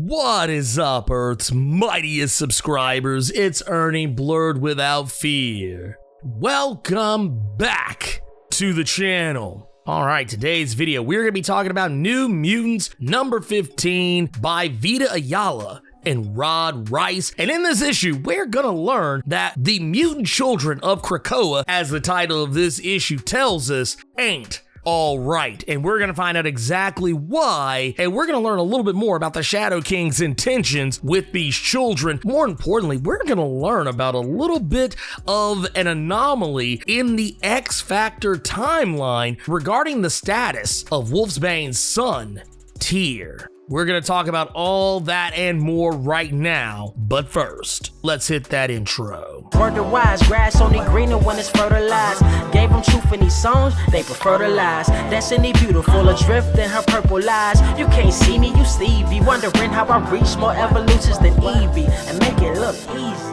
What is up, Earth's mightiest subscribers? It's Ernie Blerd without fear. Welcome back to the channel. Alright, today's video, we're going to be talking about New Mutants number 15 by Vita Ayala and Rod Rice. And in this issue, we're gonna learn that the mutant children of Krakoa, as the title of this issue tells us, ain't all right. And we're gonna find out exactly why, and we're gonna learn a little bit more about the Shadow King's intentions with these children. More importantly, we're gonna learn about a little bit of an anomaly in the X Factor timeline regarding the status of Wolfsbane's son, Tyr. We're gonna talk about all that and more right now, but first, let's hit that intro. Word to wise, grass only greener when it's fertilized. Gave them truth in these songs, they prefer to lies. Destiny beautiful, adrift in her purple eyes. You can't see me, you Stevie, wondering how I reach more evolutions than Evie, and make it look easy.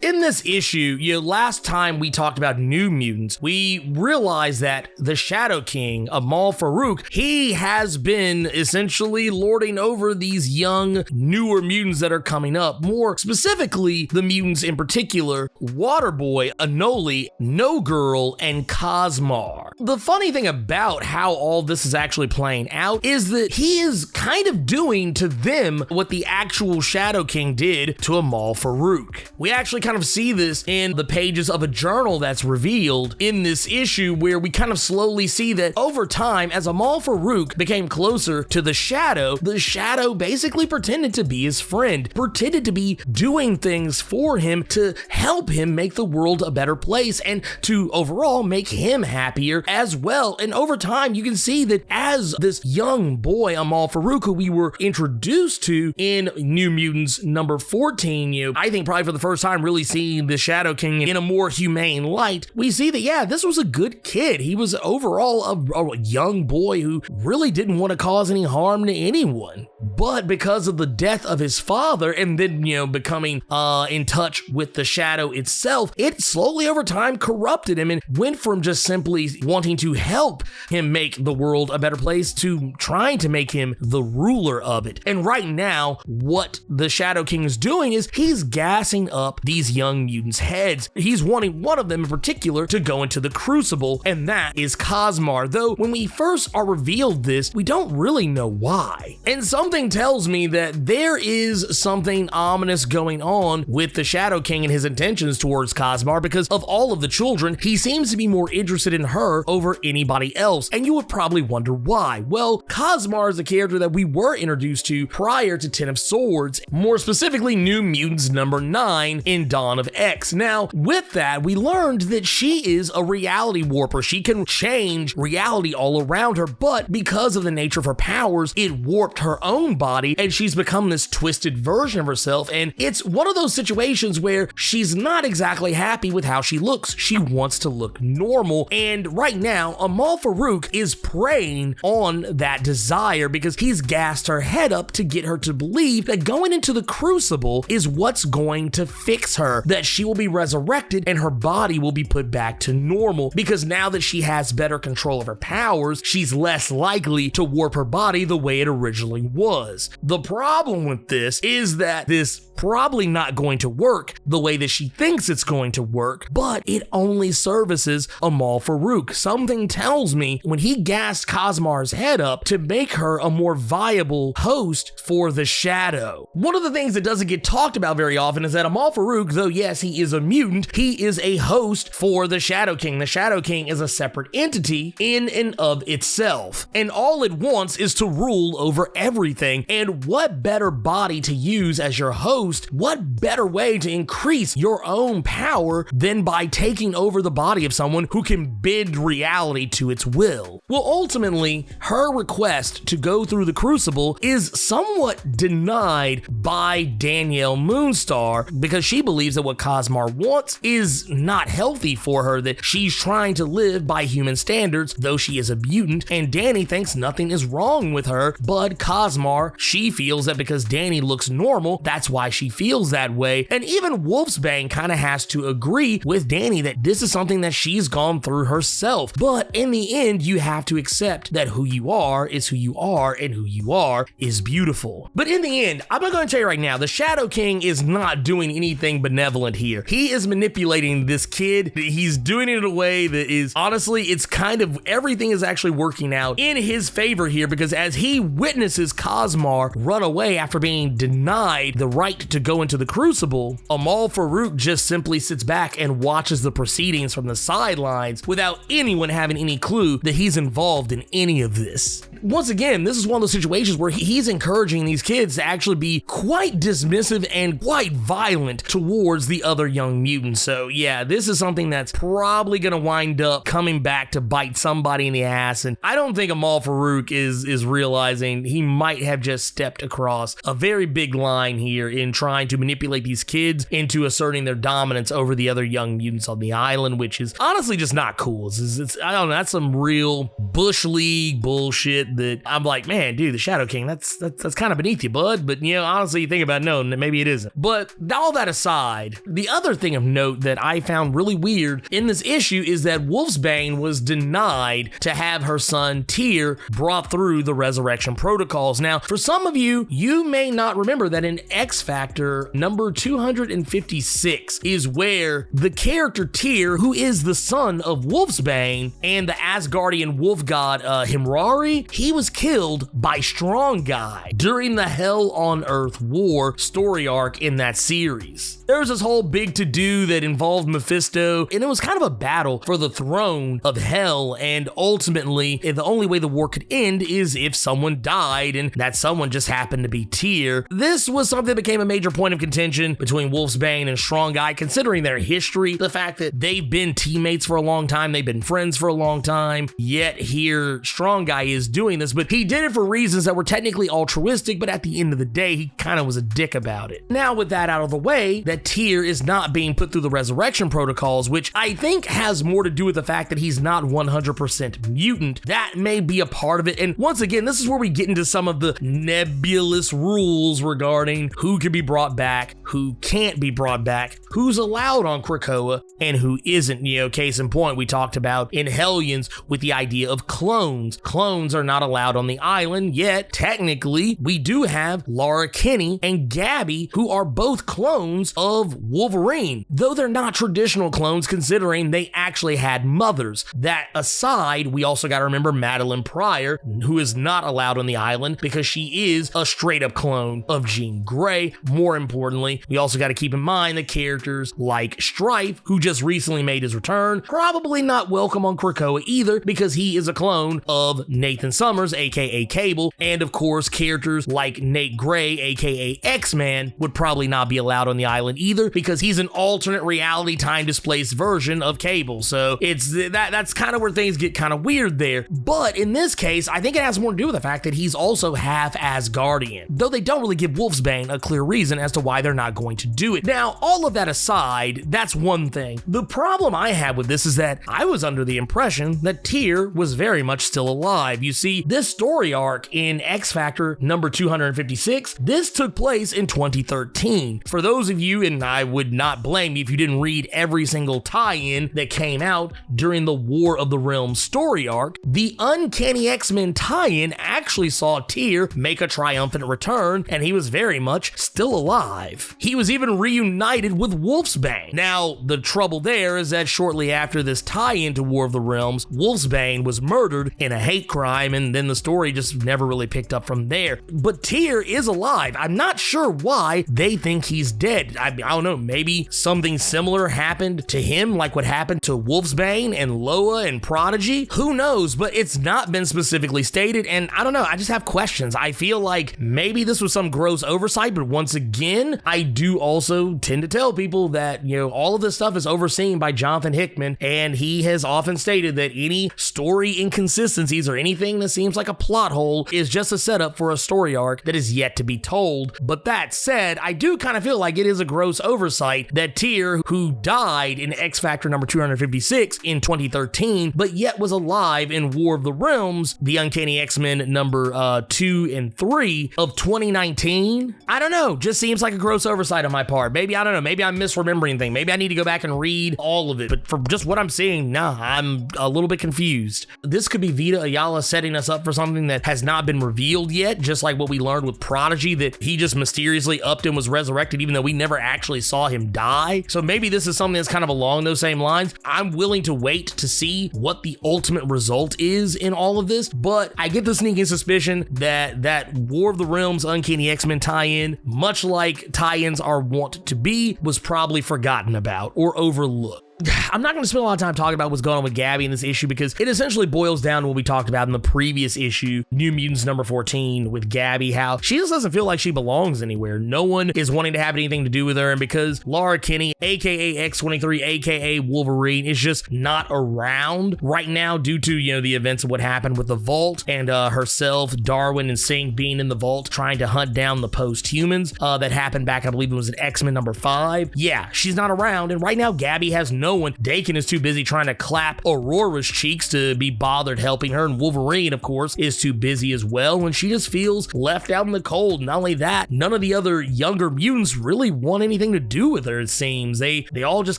In this issue, last time we talked about New Mutants, we realized that the Shadow King, Amal Farouk, he has been essentially lording over these young, newer mutants that are coming up. More specifically, the mutants in particular, Waterboy, Anoli, No Girl, and Cosmar. The funny thing about how all this is actually playing out is that he is kind of doing to them what the actual Shadow King did to Amal Farouk. We actually kind of see this in the pages of a journal that's revealed in this issue, where we kind of slowly see that over time, as Amal Farouk became closer to the Shadow basically pretended to be his friend, pretended to be doing things for him to help him make the world a better place and to overall make him happier as well. And over time, you can see that as this young boy, Amal Farouk, who we were introduced to in New Mutants number 14, I think probably for the first time really seeing the Shadow King in a more humane light, we see that, yeah, this was a good kid. He was overall a young boy who really didn't want to cause any harm to anyone. But because of the death of his father and then, becoming in touch with the Shadow itself, it slowly over time corrupted him and went from just simply wanting to help him make the world a better place to trying to make him the ruler of it. And right now, what the Shadow King is doing is he's gassing up these young mutants' heads. He's wanting one of them in particular to go into the Crucible, and that is Cosmar, though when we first are revealed this, we don't really know why. And something tells me that there is something ominous going on with the Shadow King and his intentions towards Cosmar, because of all of the children, he seems to be more interested in her over anybody else, and you would probably wonder why. Well, Cosmar is a character that we were introduced to prior to Ten of Swords, more specifically New Mutants number 9 in Dawn of X. Now, with that, we learned that she is a reality warper. She can change reality all around her, but because of the nature of her powers, it warped her own body, and she's become this twisted version of herself, and it's one of those situations where she's not exactly happy with how she looks. She wants to look normal, and right now, Amal Farouk is preying on that desire because he's gassed her head up to get her to believe that going into the Crucible is what's going to fix her, that she will be resurrected and her body will be put back to normal, because now that she has better control of her powers, she's less likely to warp her body the way it originally was. The problem with this is that this probably not going to work the way that she thinks it's going to work, but it only services Amal Farouk. Something tells me when he gassed Cosmar's head up to make her a more viable host for the Shadow. One of the things that doesn't get talked about very often is that Amal Farouk, though yes, he is a mutant, he is a host for the Shadow King. The Shadow King is a separate entity in and of itself, and all it wants is to rule over everything. And what better body to use as your host? What better way to increase your own power than by taking over the body of someone who can bend reality to its will? Well, ultimately, her request to go through the Crucible is somewhat denied by Danielle Moonstar, because she believes that what Cosmar wants is not healthy for her, that she's trying to live by human standards, though she is a mutant, and Danny thinks nothing is wrong with her, but Cosmar, she feels that because Danny looks normal, that's why she feels that way. And even Wolfsbane kind of has to agree with Danny that this is something that she's gone through herself. But in the end, you have to accept that who you are is who you are, and who you are is beautiful. But in the end, I'm going to tell you right now, the Shadow King is not doing anything benevolent here. He is manipulating this kid. He's doing it in a way that is, honestly, it's kind of, everything is actually working out in his favor here, because as he witnesses Cosmar run away after being denied the right to go into the Crucible, Amal Farouk just simply sits back and watches the proceedings from the sidelines without anyone having any clue that he's involved in any of this. Once again, this is one of those situations where he's encouraging these kids to actually be quite dismissive and quite violent towards the other young mutants. So yeah, this is something that's probably going to wind up coming back to bite somebody in the ass, and I don't think Amal Farouk is realizing he might have just stepped across a very big line here in trying to manipulate these kids into asserting their dominance over the other young mutants on the island, which is honestly just not cool. It's I don't know, that's some real Bush League bullshit that I'm like, man, dude, the Shadow King, that's kind of beneath you, bud. But you know, honestly, you think about it, no, maybe it isn't. But all that aside, the other thing of note that I found really weird in this issue is that Wolfsbane was denied to have her son Tyr brought through the resurrection protocols. Now, for some of you, you may not remember that in X Factor number 256 is where the character Tyr, who is the son of Wolfsbane and the Asgardian wolf god Himrari, he was killed by Strong Guy during the Hell on Earth War story arc in that series. There was this whole big to-do that involved Mephisto, and it was kind of a battle for the throne of Hell, and ultimately, the only way the war could end is if someone died, and that someone just happened to be Tyr. This was something that became a major point of contention between Wolfsbane and Strong Guy, considering their history, the fact that they've been teammates for a long time, they've been friends for a long time, yet here Strong Guy is doing this, but he did it for reasons that were technically altruistic, but at the end of the day, he kind of was a dick about it. Now, with that out of the way, that Tyr is not being put through the resurrection protocols, which I think has more to do with the fact that he's not 100% mutant. That may be a part of it, and once again, this is where we get into some of the nebulous rules regarding who can be brought back, who can't be brought back, who's allowed on Krakoa, and who isn't. You know, case in point, we talked about in Hellions with the idea of clones. Clones are not allowed on the island, yet technically we do have Laura Kinney and Gabby, who are both clones of Wolverine, though they're not traditional clones considering they actually had mothers. That aside, we also got to remember Madeline Pryor, who is not allowed on the island because she is a straight up clone of Jean Grey. More importantly, we also got to keep in mind the characters like Strife, who just recently made his return, probably not welcome on Krakoa either because he is a clone of Nathan Summers, aka Cable, and of course characters like Nate Gray, aka X-Man, would probably not be allowed on the island either because he's an alternate reality time displaced version of Cable. So it's that's kind of where things get kind of weird there. But in this case, I think it has more to do with the fact that he's also half Asgardian, though they don't really give Wolfsbane a clear reason as to why they're not going to do it. Now, all of that aside, that's one thing. The problem I have with this is that I was under the impression that Tyr was very much still alive. You see, this story arc in X Factor number 256, this took place in 2013. For those of you, and I would not blame you if you didn't read every single tie-in that came out during the War of the Realms story arc, the Uncanny X-Men tie-in actually saw Tyr make a triumphant return, and he was very much still alive. He was even reunited with Wolfsbane. Now, the trouble there is that shortly after this tie-in to War of the Realms, Wolfsbane was murdered in a hate crime, and then the story just never really picked up from there. But Tyr is alive. I'm not sure why they think he's dead. I don't know, maybe something similar happened to him like what happened to Wolfsbane and Loa and Prodigy? Who knows, but it's not been specifically stated, and I don't know, I just have questions. I feel like maybe this was some gross oversight, but once again, I do also tend to tell people that, you know, all of this stuff is overseen by Jonathan Hickman, and he has often stated that any story inconsistencies or anything that seems like a plot hole is just a setup for a story arc that is yet to be told. But that said, I do kind of feel like it is a gross oversight that Tyr, who died in X Factor number 256 in 2013, but yet was alive in War of the Realms, the Uncanny X-Men number 2 and 3 of 2019. I don't know, Just seems like a gross oversight on my part. Maybe, I don't know, maybe I'm misremembering things. Maybe I need to go back and read all of it. But for just what I'm seeing, nah, I'm a little bit confused. This could be Vita Ayala setting us up for something that has not been revealed yet, just like what we learned with Prodigy, that he just mysteriously upped and was resurrected even though we never actually saw him die. So maybe this is something that's kind of along those same lines. I'm willing to wait to see what the ultimate result is in all of this, but I get the sneaking suspicion that War of the Realms Uncanny X-Men tie-in, much like tie-ins are wont to be, was probably forgotten about or overlooked. I'm not going to spend a lot of time talking about what's going on with Gabby in this issue because it essentially boils down to what we talked about in the previous issue, New Mutants number 14, with Gabby, how she just doesn't feel like she belongs anywhere. No one is wanting to have anything to do with her, and because Laura Kinney, aka X-23, aka Wolverine, is just not around right now due to, you know, the events of what happened with the Vault and herself, Darwin, and Singh being in the Vault trying to hunt down the post-humans that happened back, I believe it was in X-Men number 5. Yeah, she's not around, and right now Gabby has no one. Dakin is too busy trying to clap Aurora's cheeks to be bothered helping her, and Wolverine, of course, is too busy as well, and she just feels left out in the cold. Not only that, none of the other younger mutants really want anything to do with her, it seems. They all just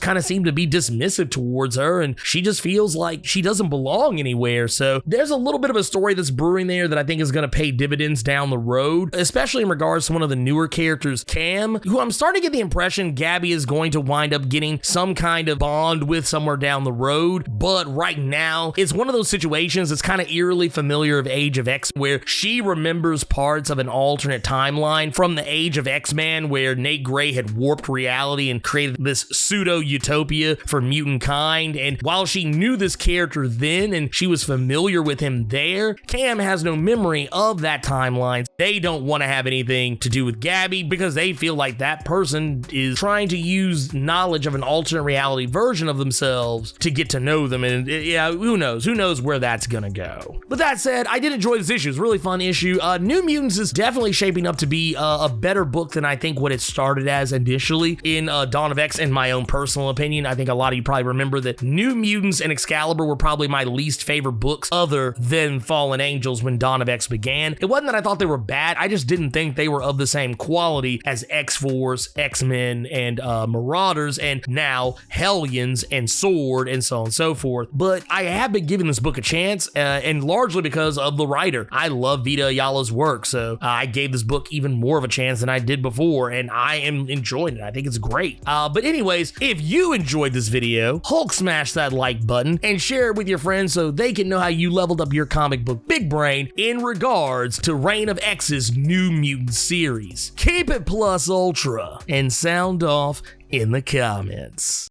kind of seem to be dismissive towards her, and she just feels like she doesn't belong anywhere. So there's a little bit of a story that's brewing there that I think is going to pay dividends down the road, especially in regards to one of the newer characters, Cam, who I'm starting to get the impression Gabby is going to wind up getting some kind of bond with somewhere down the road. But right now, it's one of those situations that's kind of eerily familiar of Age of X, where she remembers parts of an alternate timeline from the Age of X-Man, where Nate Gray had warped reality and created this pseudo-utopia for mutant kind. And while she knew this character then, and she was familiar with him there, Cam has no memory of that timeline. They don't want to have anything to do with Gabby because they feel like that person is trying to use knowledge of an alternate reality version of themselves to get to know them, and yeah, who knows where that's gonna go. But that said, I did enjoy this issue. It's a really fun issue. New Mutants is definitely shaping up to be a better book than I think what it started as initially in Dawn of X, in my own personal opinion. I think a lot of you probably remember that New Mutants and Excalibur were probably my least favorite books other than Fallen Angels when Dawn of X began. It wasn't that I thought they were bad, I just didn't think they were of the same quality as X-Force, X-Men, and Marauders, and now Hellions and Sword, and so on and so forth. But I have been giving this book a chance, and largely because of the writer. I love Vita Ayala's work, so I gave this book even more of a chance than I did before, and I am enjoying it. I think it's great. But anyways, if you enjoyed this video, Hulk smash that like button and share it with your friends so they can know how you leveled up your comic book big brain in regards to Reign of X's New Mutant series. Keep it plus ultra and sound off in the comments.